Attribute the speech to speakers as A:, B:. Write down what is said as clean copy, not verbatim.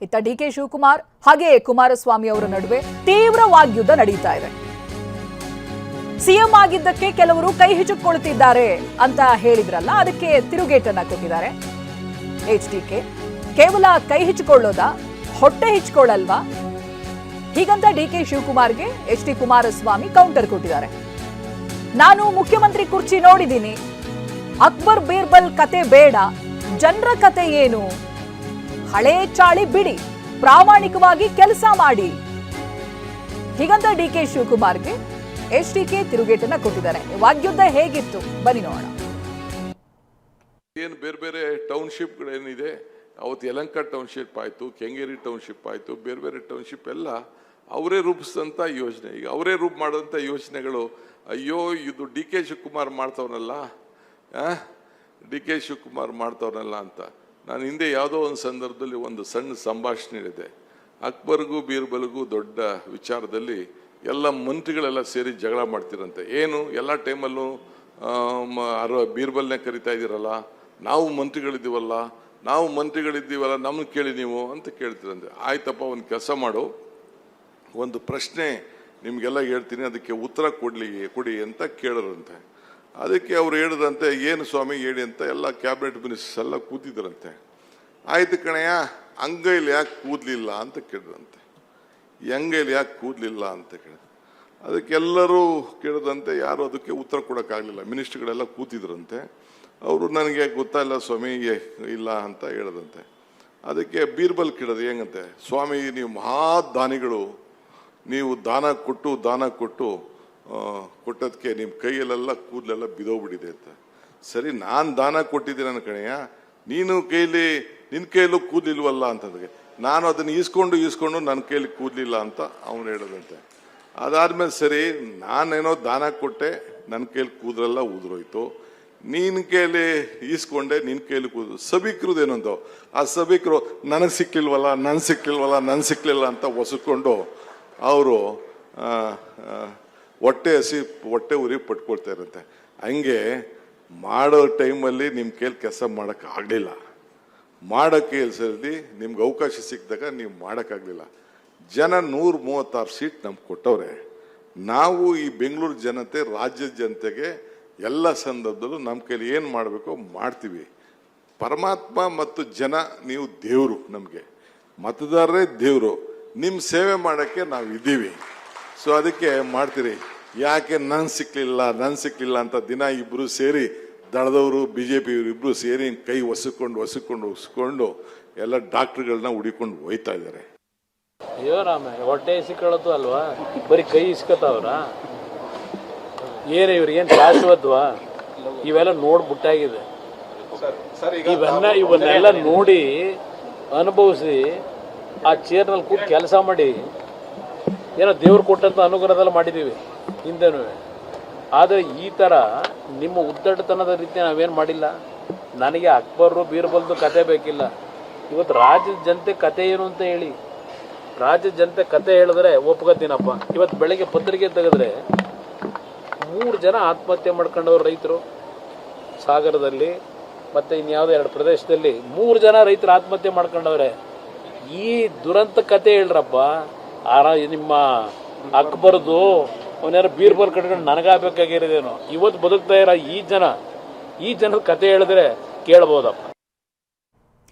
A: ಇತ್ತ ಡಿಕೆ ಶಿವಕುಮಾರ್ ಹಾಗೆ ಕುಮಾರಸ್ವಾಮಿ ಅವರ ನಡುವೆ ತೀವ್ರ ವಾಗ್ಯುದ್ಧ ನಡೀತಾ ಇದೆ. ಸಿಎಂ ಆಗಿದ್ದಕ್ಕೆ ಕೆಲವರು ಕೈ ಹಿಚುಕೊಳ್ತಿದ್ದಾರೆ ಅಂತ ಹೇಳಿದ್ರಲ್ಲ, ಅದಕ್ಕೆ ತಿರುಗೇಟನ್ನ ಕೊಟ್ಟಿದ್ದಾರೆ HDK. ಕೇವಲ ಕೈ ಹಿಚ್ಕೊಳ್ಳೋದಾ, ಹೊಟ್ಟೆ ಹಿಚ್ಕೊಳ್ಳಲ್ವಾ? ಹೀಗಂತ ಡಿಕೆ ಶಿವಕುಮಾರ್ಗೆ HD ಕುಮಾರಸ್ವಾಮಿ ಕೌಂಟರ್ ಕೊಟ್ಟಿದ್ದಾರೆ. ನಾನು ಮುಖ್ಯಮಂತ್ರಿ ಕುರ್ಚಿ ನೋಡಿದ್ದೀನಿ, ಅಕ್ಬರ್ ಬೀರ್ಬಲ್ ಕತೆ ಬೇಡ, ಜನರ ಕತೆ ಏನು? ಹಳೆ ಚಾಳಿ ಬಿಡಿ, ಪ್ರಾಮಾಣಿಕವಾಗಿ ಕೆಲಸ ಮಾಡಿ. ಹೀಗಂತ ಡಿಕೆ ಶಿವಕುಮಾರ್ಗೆ HDK ತಿರುಗೇಟನ್ನ ಕೊಟ್ಟಿದ್ದಾರೆ. ವಾಗ್ಯುದ್ಧ ಹೇಗಿತ್ತು ಬನ್ನಿ ನೋಡೋಣ.
B: ಏನು ಬೇರೆ ಬೇರೆ ಟೌನ್ಶಿಪ್ಗಳೇನಿದೆ, ಅವತ್ತು ಯಲಹಂಕ ಟೌನ್ಶಿಪ್ ಆಯಿತು, ಕೆಂಗೇರಿ ಟೌನ್ಶಿಪ್ ಆಯಿತು, ಬೇರೆ ಬೇರೆ ಟೌನ್ಶಿಪ್ ಎಲ್ಲ ಅವರೇ ರೂಪಿಸಿದಂಥ ಯೋಜನೆ. ಈಗ ಅವರೇ ಮಾಡಿದಂಥ ಯೋಜನೆಗಳು, ಅಯ್ಯೋ ಇದು ಡಿ ಕೆ ಶಿವಕುಮಾರ್ ಮಾಡ್ತವನಲ್ಲ, ಅಂತ ನಾನು ಹಿಂದೆ ಯಾವುದೋ ಒಂದು ಸಂದರ್ಭದಲ್ಲಿ ಒಂದು ಸಣ್ಣ ಸಂಭಾಷಣೆ ಇದೆ. ಅಕ್ಬರ್ಗೂ ಬೀರ್ಬಲ್ಗೂ ದೊಡ್ಡ ವಿಚಾರದಲ್ಲಿ ಎಲ್ಲ ಮಂತ್ರಿಗಳೆಲ್ಲ ಸೇರಿ ಜಗಳ ಮಾಡ್ತಿರಂತೆ. ಏನು ಎಲ್ಲ ಟೈಮಲ್ಲೂ ಬೀರ್ಬಲ್ನೇ ಕರಿತಾ ಇದ್ದೀರಲ್ಲ, ನಾವು ಮಂತ್ರಿಗಳಿದ್ದೀವಲ್ಲ ನಮ್ಮನ್ನು ಕೇಳಿ ನೀವು ಅಂತ ಕೇಳ್ತಿರಂತೆ. ಆಯ್ತಪ್ಪ, ಒಂದು ಕೆಲಸ ಮಾಡು, ಒಂದು ಪ್ರಶ್ನೆ ನಿಮಗೆಲ್ಲ ಹೇಳ್ತೀನಿ, ಅದಕ್ಕೆ ಉತ್ತರ ಕೊಡಿ ಅಂತ ಕೇಳರಂತೆ. ಅದಕ್ಕೆ ಅವ್ರು ಹೇಳಿದ್ರಂತೆ, ಏನು ಸ್ವಾಮಿ ಹೇಳಿ ಅಂತ ಎಲ್ಲ ಕ್ಯಾಬಿನೆಟ್ ಮಿನಿಸ್ಟರ್ಸ್ ಎಲ್ಲ ಕೂತಿದ್ರಂತೆ. ಆಯ್ತು ಕಣಯ್ಯ, ಅಂಗೈಲಿ ಯಾಕೆ ಕೂದಲಿಲ್ಲ ಅಂತ ಕೇಳಿದ್ರಂತೆ. ಅಂಗೈಲಿ ಯಾಕೆ ಕೂದಲಿಲ್ಲ ಅಂತ ಕೇಳಿದ್ರು. ಅದಕ್ಕೆಲ್ಲರೂ ಕೇಳಿದಂತೆ ಯಾರು ಅದಕ್ಕೆ ಉತ್ತರ ಕೊಡೋಕ್ಕಾಗಲಿಲ್ಲ. ಮಿನಿಸ್ಟರ್ಗಳೆಲ್ಲ ಕೂತಿದ್ರಂತೆ. ಅವರು ನನಗೆ ಗೊತ್ತಾಯಿಲ್ಲ ಸ್ವಾಮಿ ಇಲ್ಲ ಅಂತ ಹೇಳದಂತೆ. ಅದಕ್ಕೆ ಬೀರ್ಬಲ್ ಕೇಳೋದು ಹೆಂಗಂತೆ, ಸ್ವಾಮಿ ನೀವು ಮಹಾದಾನಿಗಳು, ನೀವು ದಾನ ಕೊಟ್ಟದಕ್ಕೆ ನಿಮ್ಮ ಕೈಯಲ್ಲೆಲ್ಲ ಕೂದಲೆಲ್ಲ ಬಿದೋಗ್ಬಿಟ್ಟಿದೆ ಅಂತ. ಸರಿ, ನಾನು ದಾನ ಕೊಟ್ಟಿದ್ದೀನಿ ನನ್ನ ಕಣೆಯ, ನಿನ್ನ ಕೈಯಲ್ಲೂ ಕೂದಲಿಲ್ವಲ್ಲ ಅಂತಂದ್ರೆ, ನಾನು ಅದನ್ನು ಈಸ್ಕೊಂಡು ನನ್ನ ಕೈಯಲ್ಲಿ ಕೂದಲಿಲ್ಲ ಅಂತ ಅವನು ಹೇಳೋದಂತೆ. ಅದಾದ್ಮೇಲೆ ಸರಿ, ನಾನೇನೋ ದಾನ ಕೊಟ್ಟೆ, ನನ್ನ ಕೈಯಲ್ಲಿ ಕೂದಲೆಲ್ಲ ಉದುರೋಯ್ತು, ನಿನ್ನ ಕೈಯಲ್ಲಿ ಈಸ್ಕೊಂಡೆ, ನಿನ್ನ ಕೈಯಲ್ಲಿ ಸಭಿಕರದೇನು ಅಂತ, ಆ ಸಭಿಕರು ನನಗೆ ಸಿಕ್ಲಿಲ್ಲ ಅಂತ ಒಸಕೊಂಡು ಅವರು ಹೊಟ್ಟೆ ಉರಿ ಪಟ್ಕೊಳ್ತಾ ಇರಂತೆ. ಹಂಗೆ ಮಾಡೋ ಟೈಮಲ್ಲಿ ನಿಮ್ಮ ಕೈಲಿ ಕೆಲಸ ಮಾಡೋಕ್ಕಾಗಲಿಲ್ಲ, ಮಾಡೋ ಕೆಲಸದಲ್ಲಿ ನಿಮ್ಗೆ ಅವಕಾಶ ಸಿಕ್ಕಿದಾಗ ನೀವು ಮಾಡೋಕ್ಕಾಗಲಿಲ್ಲ. ಜನ 136 ಸೀಟ್ ನಮ್ಗೆ ಕೊಟ್ಟವ್ರೆ. ನಾವು ಈ ಬೆಂಗಳೂರು ಜನತೆ, ರಾಜ್ಯದ ಜನತೆಗೆ ಎಲ್ಲ ಸಂದರ್ಭದಲ್ಲೂ ನಮ್ಮ ಕೈಲಿ ಏನು ಮಾಡಬೇಕೋ ಮಾಡ್ತೀವಿ. ಪರಮಾತ್ಮ ಮತ್ತು ಜನ, ನೀವು ದೇವರು, ನಮಗೆ ಮತದಾರರೇ ದೇವರು, ನಿಮ್ಮ ಸೇವೆ ಮಾಡೋಕ್ಕೆ ನಾವು ಇದ್ದೀವಿ. ಸೊ ಅದಕ್ಕೆ ಮಾಡ್ತೀರಿ. ಯಾಕೆ ನನ್ ಸಿಕ್ಲಿಲ್ಲ ಅಂತ ದಿನ ಇಬ್ರು ಸೇರಿ, ದಳದವರು BJP ಇಬ್ರು ಸೇರಿ ಕೈ ಒಸ್ಕೊಂಡು ಎಲ್ಲ ಡಾಕ್ಟರ್ಗಳನ್ನ ಹುಡಿಕೊಂಡು ಹೋಯ್ತಾ ಇದ್ದಾರೆ.
C: ಅಯ್ಯೋ ರಾಮ, ಹೊಟ್ಟೆ ಇಸ್ಕೊಳ್ಳೋದು ಅಲ್ವಾ, ಬರೀ ಕೈ ಇಸ್ಕೊತಾವ್ರ? ಇವ್ರಿಗೇನು ಶಾಶ್ವತವಾ? ಇವೆಲ್ಲ ನೋಡ್ಬಿಟ್ಟಾಗಿದೆ. ಇವನ್ನೆಲ್ಲ ನೋಡಿ ಅನುಭವಿಸಿ ಆ ಚೇರ್ನಲ್ಲಿ ಕೂತು ಕೆಲಸ ಮಾಡಿ ಏನೋ ದೇವ್ರು ಕೊಟ್ಟಂತ ಅನುಗ್ರಹದಲ್ಲಿ ಮಾಡಿದ್ದೀವಿ ಹಿಂದೆನೂ. ಆದರೆ ಈ ಥರ ನಿಮ್ಮ ಉದ್ದಟತನದ ರೀತಿ ನಾವೇನು ಮಾಡಿಲ್ಲ. ನನಗೆ ಅಕ್ಬರು ಬೀರ್ಬಲ್ದು ಕತೆ ಬೇಕಿಲ್ಲ. ಇವತ್ತು ರಾಜ್ಯದ ಜನತೆ ಕತೆ ಏನು ಅಂತ ಹೇಳಿ, ರಾಜ್ಯದ ಜನತೆ ಕತೆ ಹೇಳಿದ್ರೆ ಒಪ್ಕೋತೀನಪ್ಪ. ಇವತ್ತು ಬೆಳಗ್ಗೆ ಪತ್ರಿಕೆ ತೆಗೆದ್ರೆ 3 ಜನ ಆತ್ಮಹತ್ಯೆ ಮಾಡ್ಕೊಂಡವ್ರು ರೈತರು ಸಾಗರದಲ್ಲಿ, ಮತ್ತು ಇನ್ಯಾವುದೋ 2 ಪ್ರದೇಶದಲ್ಲಿ 3 ಜನ ರೈತರು ಆತ್ಮಹತ್ಯೆ ಮಾಡ್ಕೊಂಡವ್ರೆ. ಈ ದುರಂತ ಕತೆ ಹೇಳ್ರಪ್ಪ. ನಿಮ್ಮ ಅಕ್ಬರ್ದು ಅವನ್ಯಾರು ಬೀರ್ಬಲ್ ಕಟ್ಕೊಂಡು ನನಗಾಗಬೇಕಾಗಿರೋದೇನೋ. ಇವತ್ತು ಬದುಕ್ತಾ ಇರೋ ಈ ಜನದ ಕತೆ ಹೇಳಿದ್ರೆ ಕೇಳ್ಬೋದಪ್ಪ.